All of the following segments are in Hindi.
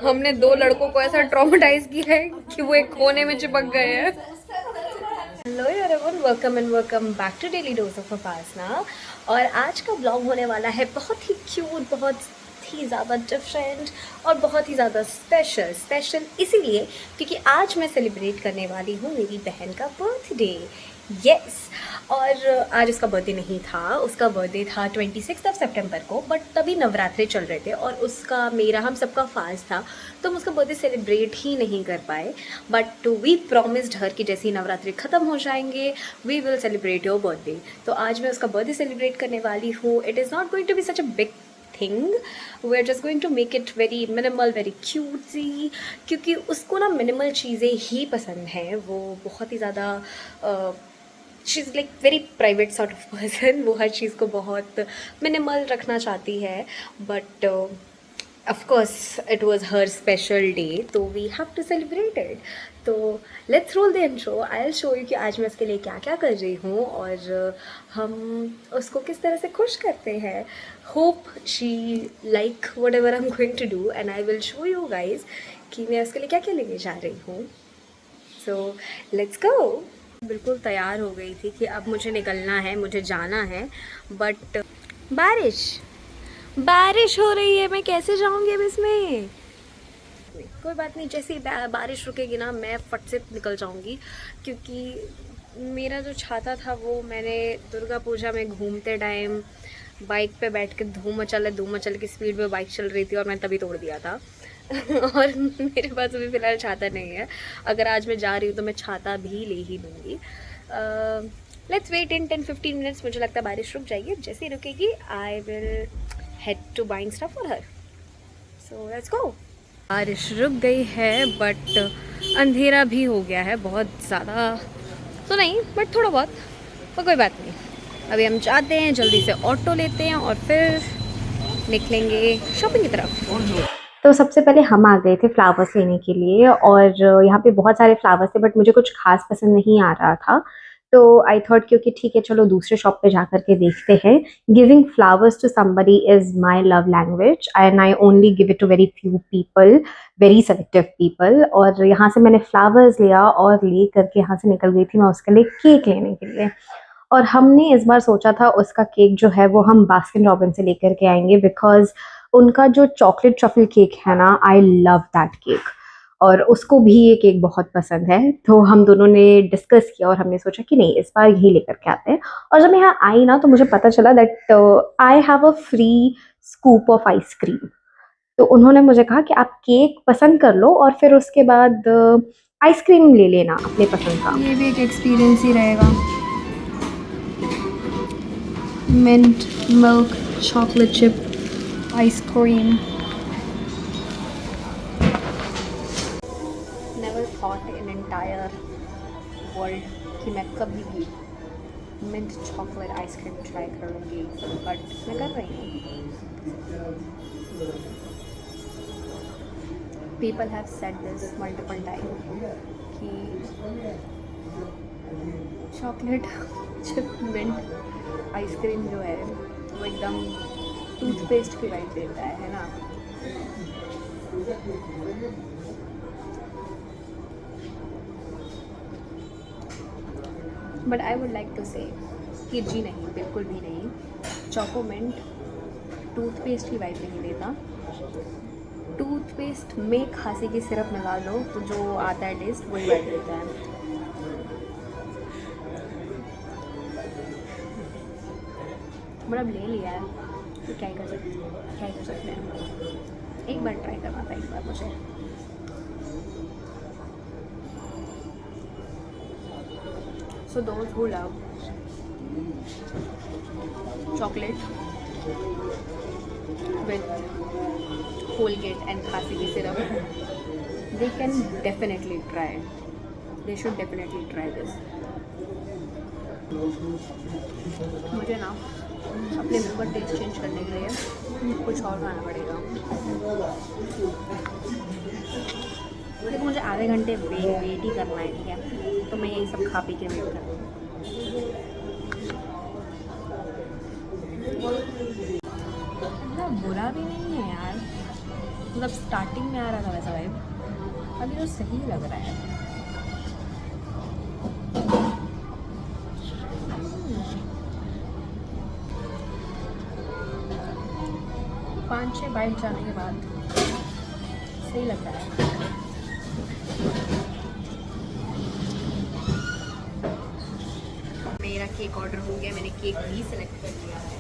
हमने दो लड़कों को ऐसा ट्रॉमेटाइज किया है कि वो एक कोने में चिपक गए हैं। Hello everyone, welcome and welcome back to daily dose of Upasana. और आज का ब्लॉग होने वाला है बहुत ही क्यूट, बहुत ही ज़्यादा डिफरेंट और बहुत ही ज़्यादा स्पेशल इसीलिए क्योंकि आज मैं सेलिब्रेट करने वाली हूँ मेरी बहन का बर्थडे। यस, और आज उसका बर्थडे नहीं था, उसका बर्थडे था 26 सितंबर को, बट तभी नवरात्रे चल रहे थे और उसका मेरा हम सबका फास्ट था, तो हम उसका बर्थडे सेलिब्रेट ही नहीं कर पाए। बट वी प्रॉमिस्ड हर कि जैसे ही नवरात्रि ख़त्म हो जाएंगे we will celebrate your birthday. तो आज मैं उसका बर्थडे सेलिब्रेट करने वाली हूँ। It is not going to be such a big thing, we are just going to make it very minimal, very cutesy, क्योंकि उसको ना मिनिमल चीज़ें ही पसंद हैं। वो बहुत ही ज़्यादा she is like very private sort of person. वो हर चीज़ को बहुत मिनिमल रखना चाहती है, but of course it was her special day, तो we have to celebrate it. तो let's roll the intro. I'll show you कि आज मैं उसके लिए क्या क्या कर रही हूँ और हम उसको किस तरह से खुश करते हैं. Hope she like whatever I'm going to do and I will show you guys कि मैं उसके लिए क्या क्या लेने जा रही हूँ. So let's go. बिल्कुल तैयार हो गई थी कि अब मुझे निकलना है, मुझे जाना है, बट बारिश हो रही है, मैं कैसे जाऊंगी अब इसमें. कोई बात नहीं, जैसे ही बारिश रुकेगी ना मैं फट से निकल जाऊंगी, क्योंकि मेरा जो छाता था वो मैंने दुर्गा पूजा में घूमते टाइम बाइक पे बैठ के धूम मचल की स्पीड में बाइक चल रही थी और मैंने तभी तोड़ दिया था. और मेरे पास अभी फ़िलहाल छाता नहीं है. अगर आज मैं जा रही हूँ तो मैं छाता भी ले ही लूँगी. Let's wait in 10-15 minutes. मुझे लगता है बारिश रुक जाएगी. जैसे ही रुकेगी I will head to buying stuff for her. So let's go. बारिश रुक गई है बट अंधेरा भी हो गया है. बहुत ज़्यादा तो नहीं बट थोड़ा बहुत, पर कोई बात नहीं. अभी हम जाते हैं, जल्दी से ऑटो लेते हैं और फिर निकलेंगे शॉपिंग की तरफ. तो सबसे पहले हम आ गए थे फ्लावर्स लेने के लिए और यहाँ पे बहुत सारे फ्लावर्स थे बट मुझे कुछ खास पसंद नहीं आ रहा था. तो आई थॉट क्योंकि ठीक है चलो दूसरे शॉप पे जा कर के देखते हैं. Giving flowers to somebody is my love language and I only give it to very few people, very selective people. और यहाँ से मैंने फ्लावर्स लिया और ले करके यहाँ से निकल गई थी मैं उसके लिए केक लेने के लिए. और हमने इस बार सोचा था उसका केक जो है वो हम बास्किन रॉबिन से लेकर के आएंगे, बिकॉज उनका जो चॉकलेट ट्रफल केक है ना, आई लव दैट केक. और उसको भी ये केक बहुत पसंद है. तो हम दोनों ने डिस्कस किया और हमने सोचा कि नहीं इस बार यही लेकर के आते हैं. और जब मैं यहाँ आई ना तो मुझे पता चला that I have a free scoop of ice cream. तो उन्होंने मुझे कहा कि आप केक पसंद कर लो और फिर उसके बाद आइसक्रीम ले लेना अपने पसंद का. ये भी एक एक्सपीरियंस ही रहेगा. Mint milk chocolate chip ice cream. Never thought in entire world कि मैं कभी भी मिंट चॉकलेट आइसक्रीम ट्राई करूँगी, बट मैं कर रही हूँ. People have said this multiple time कि चॉकलेट चिप मिंट आइसक्रीम जो है वो एकदम टूथपेस्ट की वाइब देता है ना. But I would like to say कि जी नहीं, बिल्कुल भी नहीं. चॉकोमिंट टूथपेस्ट की वाइब नहीं देता. टूथपेस्ट में खांसी की सिरप मिला लो तो जो आता है टेस्ट वही वाइब देता है. बट अब ले लिया है तो क्या ही कर सकते हैं. एक बार ट्राई करना था, एक बार मुझे. So those who love chocolate with Colgate and khasi ki syrup, they can definitely try. They should definitely try this. मुझे ना अपने मुंह का टेस्ट चेंज करने के लिए कुछ और खाना पड़ेगा. देखो मुझे आधे घंटे वेट ही करना है, ठीक है, तो मैं यही सब खा पी के वेट कर रही हूँ. इतना बुरा भी नहीं है यार. मतलब स्टार्टिंग में आ रहा था वैसा वाइब, अभी तो सही लग रहा है। 5-6 बाइट जाने के बाद सही लग रहा है। मेरा केक ऑर्डर हो गया, मैंने केक भी सिलेक्ट कर लिया है।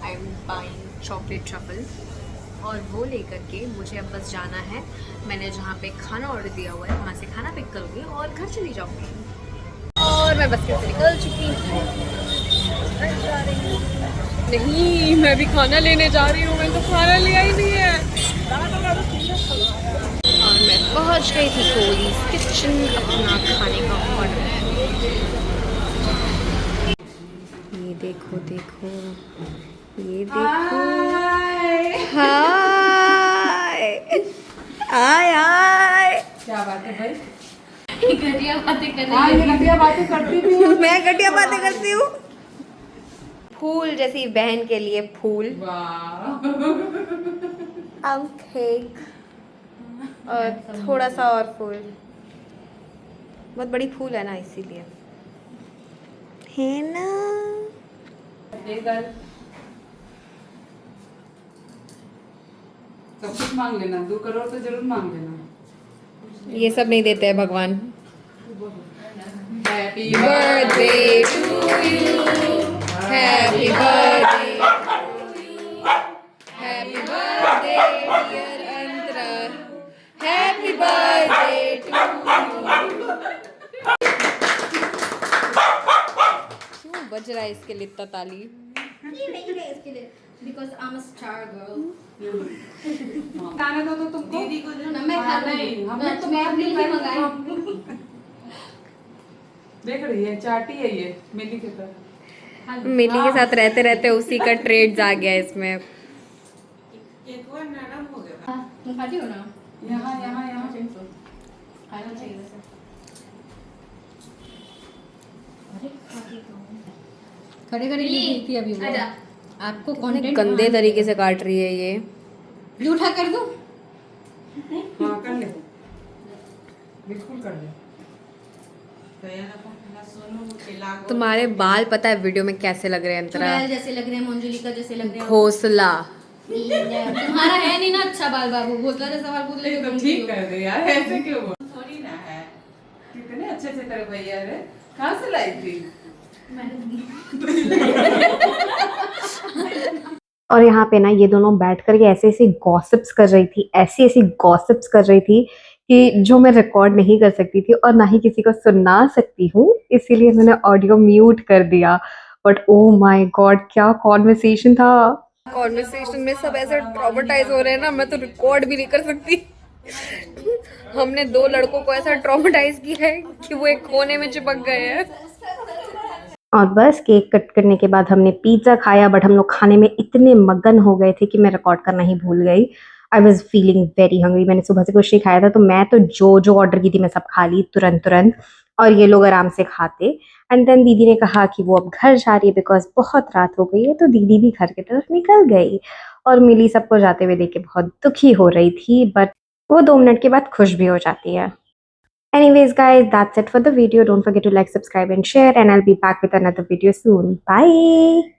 I am buying chocolate truffle, और वो लेकर के मुझे अब बस जाना है। मैंने जहाँ पे खाना ऑर्डर दिया हुआ है वहाँ से खाना पिक करूँगी और घर चली जाऊँगी। और मैं बस से निकल चुकी हूँ, घर जा रही हूँ। नहीं, मैं भी खाना लेने जा रही हूँ, मैंने तो खाना लिया ही नहीं है। और मैं पहुँच गई थी कोलीज किचन अपना खाने का ऑर्डर। ये देखो देखो, ये देखो, हाय हाय हाय। क्या बात है भाई? घटिया बातें कर हाँ, ये घटिया बातें करती भी हूँ। मैं घटिया बातें करती हूँ। फूल जैसी बहन के लिए फूल, केक और थोड़ा सा और फूल। बहुत बड़ी फूल है ना, इसीलिए है ना। सब कुछ मांग लेना, 2 करोड़ तो जरूर मांग लेना। ये सब नहीं देते हैं भगवान। Happy birthday to you, happy birthday, happy birthday dear Antara, happy birthday to you. क्यों बज रहा है इसके लिए इतना ताली? ये नहीं है इसके लिए, because I'm a star girl. खाना दो तो तुमको दीदी को ना मैं खा नहीं, हमने तो मैं अपने लिए मंगाई। देख रही है, चाटी है ये मिली के तरह। मिली के साथ रहते रहते उसी का ट्रेड्स आ गया इसमें। तुम खाती हो ना? यहाँ यहाँ यहाँ खाना चाहिए वैसे। खड़े खड़े की थी अभी वो। आपको कंटेंट गंदे तरीके से काट रही है ये। ये उठा कर दूं? हाँ कर ले, बिल्कुल कर ले। तुम्हारे बाल पता है वीडियो में कैसे लग रहे हैं अंतरा? चुड़ैल जैसे लग रहे हैं, मंजुलिका जैसे लग रहे हैं। घोंसला। तुम्हारा है नहीं ना अच्छा बाल बाबू, घोंसला जैसा बाल पूछ ले तो ठीक कर दे यार, ऐसे क्यों बोल? थोड़ी ना है, कितने अच्छे से तेरे भैया रे, कहाँ से लाई थी? और यहाँ पे ना ये दोनों बैठ करके ऐसे ऐसे गॉसिप्स कर रही थी, ऐसी ऐसी गॉसिप्स कर रही थी कि जो मैं रिकॉर्ड नहीं कर सकती थी और ना ही किसी को सुना सकती हूँ, इसीलिए मैंने ऑडियो म्यूट कर दिया। बट ओ माय गॉड, क्या कॉन्वर्सेशन था। कॉन्वर्सेशन में सब ऐसे ट्रॉमेटाइज हो रहे हैं ना, मैं तो रिकॉर्ड भी नहीं कर सकती। हमने 2 लड़कों को ऐसा ट्रॉमेटाइज किया है कि वो एक कोने में चिपक गए हैं। और बस केक कट करने के बाद हमने पिज्ज़ा खाया, बट हम लोग खाने में इतने मगन हो गए थे कि मैं रिकॉर्ड करना ही भूल गई। I was feeling very hungry. मैंने सुबह से कुछ नहीं खाया था, तो मैं तो जो जो ऑर्डर की थी मैं सब खा ली तुरंत तुरंत, और ये लोग आराम से खाते। एंड देन दीदी ने कहा कि वो अब घर जा रही है बिकॉज बहुत रात हो गई है, तो दीदी भी घर की तरफ निकल गई। और मिली सबको जाते हुए देख के बहुत दुखी हो रही थी, बट वो 2 मिनट के बाद खुश भी हो जाती है। Anyways, guys, that's it for the video. Don't forget to like, subscribe, and share, and I'll be back with another video soon. Bye.